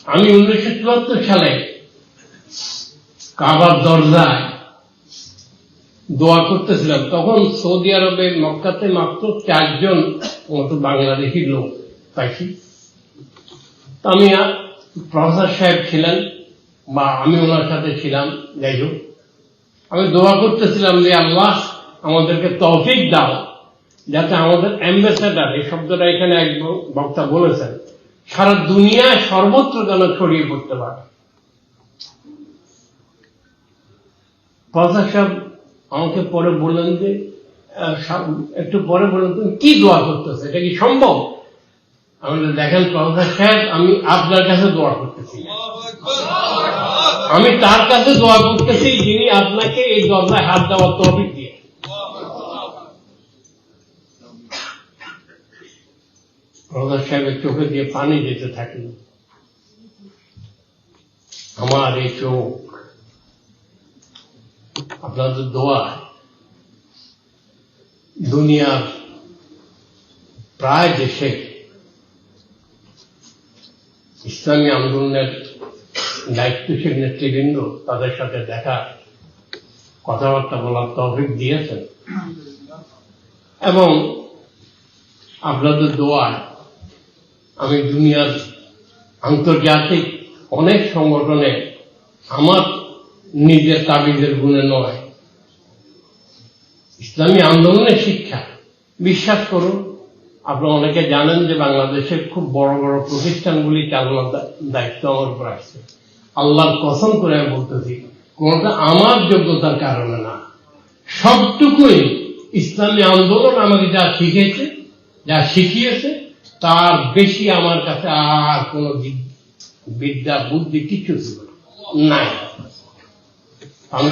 আমি 1974 সালে কাবার দরজায় দোয়া করতেছিলাম। তখন সৌদি আরবে মক্কাতে মাত্র 4 জন মতো বাংলাদেশি লোক পাইছি। আমি প্রফেসর সাহেব ছিলেন বা আমি ওনার সাথে ছিলাম, যাই হোক আমি দোয়া করতেছিলাম যে আল্লাহ আমাদেরকে তৌফিক দাও যাতে আমাদের অ্যাম্বাসেডার, এই শব্দটা এখানে এক বক্তা বলেছেন, সারা দুনিয়ায় সর্বত্র যেন ছড়িয়ে পড়তে পারে। প্রফেসর সাহেব আমাকে পরে বললেন যে একটু পরে বললেন তুমি কি দোয়া করতেছো, এটা কি সম্ভব? আমি দেখেন প্রফেসর সাহেব, আমি আপনার কাছে দোয়া করতেছি, আমি তার কাছে দোয়া করতেছি যিনি আপনাকে এই দরজায় হাত দেওয়ার তৌফিক দিয়ে। প্রফেসর সাহেবের চোখে দিয়ে পানি যেতে থাকে। আমার এই চোখ আপনাদের দোয়া দুনিয়ার প্রায় দেশে ইসলামী আন্দোলনের দায়িত্বশীল নেতৃবৃন্দ তাদের সাথে দেখা, কথাবার্তা বলার তৌফিক দিয়েছেন এবং আপনাদের দোয়ায় আমি দুনিয়ার আন্তর্জাতিক অনেক সংগঠনে আমার নিজের তাবিজের গুণে নয়, ইসলামী আন্দোলনের শিক্ষা, বিশ্বাস করুন আপনারা অনেকে জানেন যে বাংলাদেশের খুব বড় বড় প্রতিষ্ঠানগুলি চালানোর দায়িত্ব আমার উপর আসছে। আল্লাহর কসম করে আমি বলতেছি, কোনটা আমার যোগ্যতার কারণে না, সবটুকুই ইসলামী আন্দোলন আমাকে যা শিখেছে, যা শিখিয়েছে, তার বেশি আমার কাছে আর কোন বিদ্যা বুদ্ধি কিছু ছিল নাই। আমি